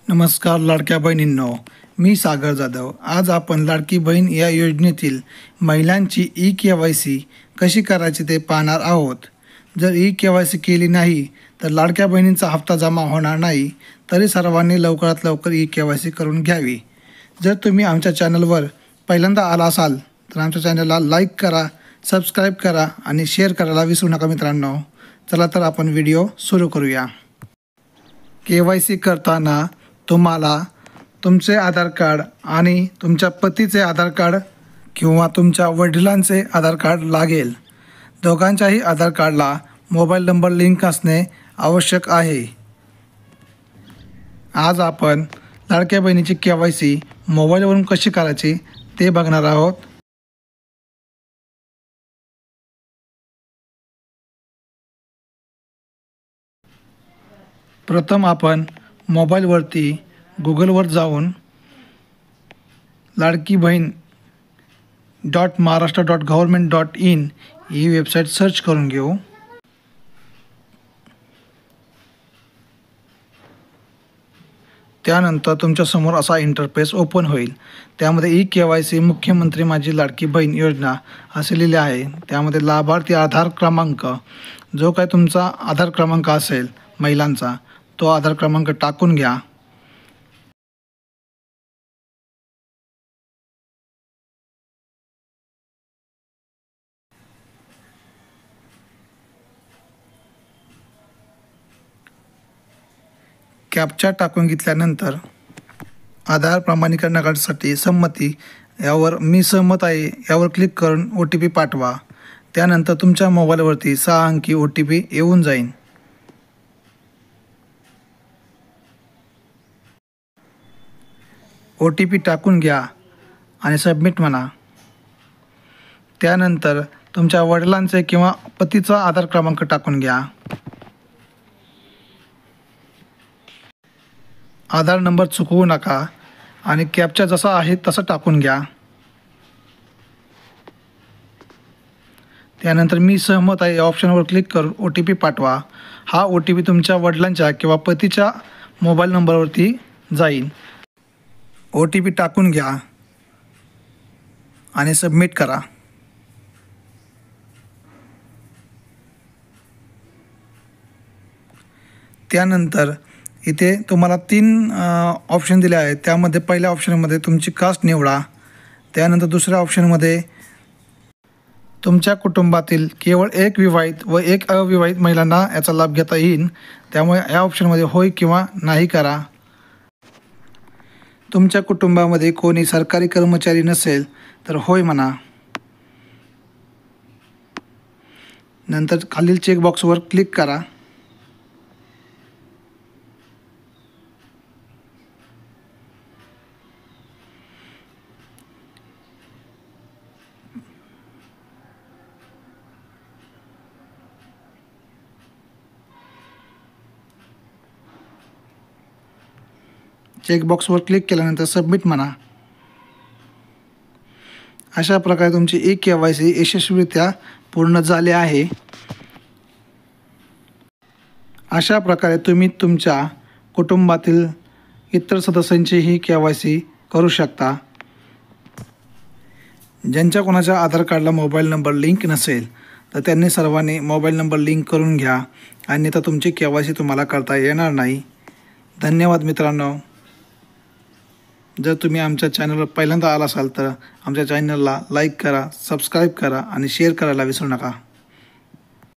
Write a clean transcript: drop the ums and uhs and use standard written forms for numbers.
नमस्कार लाडक्या बहिणींनो, मी सागर जाधव। आज आपण लाडकी बहीण या योजनेतील महिलांची ई-KYC कशी करायची ते पाहणार आहोत। जर ई-KYC केली नाही तर लाडक्या बहिणींचा हप्ता जमा होणार नाही, तरी सर्वांनी लवकरात लवकर ई-KYC करून घ्यावी। जर तुम्ही आमच्या चॅनलवर पहिल्यांदा आला असाल तर आमच्या चॅनलला लाईक करा, सबस्क्राईब करा आणि शेअर करायला विसरू नका मित्रांनो। चला तर आपण व्हिडिओ सुरू करूया। KYC करताना तुम्हाला तुमचे आधार कार्ड आणि तुमच्या पतीचे आधार कार्ड किंवा तुमच्या वडिलांचे आधार कार्ड लागेल। दोघांच्याही आधार कार्डला मोबाईल नंबर लिंक असणे आवश्यक आहे। आज आपण लाडक्या बहिणीची KYC मोबाईलवरून कशी करायची ते बघणार आहोत। प्रथम आपण मोबाईलवरती गुगलवर जाऊन लाडकी बहीण .महाराष्ट्र.gov.in ही वेबसाईट सर्च करून घेऊ। त्यानंतर तुमच्यासमोर असा इंटरफेस ओपन होईल। त्यामध्ये ई-KYC मुख्यमंत्री माझी लाडकी बहीण योजना असे लिहिले आहे। त्यामध्ये लाभार्थी आधार क्रमांक, जो काय तुमचा आधार क्रमांक असेल महिलांचा, तो आधार क्रमांक टाकून घ्या। कॅप्चा टाकून घेतल्यानंतर आधार प्रमाणीकरणासाठी संमती यावर मी सहमत आहे यावर क्लिक करून OTP पाठवा। त्यानंतर तुमच्या मोबाईलवरती 6 अंकी OTP येऊन जाईल। OTP टाकून घ्या आणि सबमिट म्हणा। त्यानंतर तुमच्या वडिलांचे किंवा पतीचा आधार क्रमांक टाकून घ्या। आधार नंबर चुकवू नका आणि कॅप्चा जसा आहे तसा टाकून घ्या। त्यानंतर मी सहमत आहे या ऑप्शनवर क्लिक करून OTP पाठवा। हा OTP तुमच्या वडिलांच्या किंवा पतीच्या मोबाईल नंबरवरती जाईल। OTP टाकून घ्या आणि सबमिट करा। त्यानंतर इथे तुम्हाला 3 ऑप्शन दिले आहेत। त्यामध्ये पहिल्या ऑप्शनमध्ये तुमची कास्ट निवडा। त्यानंतर दुसऱ्या ऑप्शनमध्ये तुमच्या कुटुंबातील केवळ एक विवाहित व एक अविवाहित महिलांना याचा लाभ घेता येईल। त्यामुळे या ऑप्शनमध्ये होय किंवा नाही करा। तुमच्या कुटुंबामध्ये कोणी सरकारी कर्मचारी नसेल तर होय म्हणा। नंतर खालील चेकबॉक्सवर क्लिक करा। चेकबॉक्सवर क्लिक केल्यानंतर सबमिट म्हणा। अशा प्रकारे तुमची ई-KYC यशस्वीरित्या पूर्ण झाले आहे। अशा प्रकारे तुम्ही तुमच्या कुटुंबातील इतर सदस्यांचीही KYC करू शकता। ज्यांच्या कोणाच्या आधार कार्डला मोबाईल नंबर लिंक नसेल तर त्यांनी सर्वांनी मोबाईल नंबर लिंक करून घ्या, अन्यथा तुमची KYC तुम्हाला करता येणार नाही। धन्यवाद मित्रांनो। जर तुम्ही आमच्या चॅनलवर पहिल्यांदा आला असाल तर आमच्या चॅनलला लाईक करा, सबस्क्राईब करा आणि शेअर करायला विसरू नका।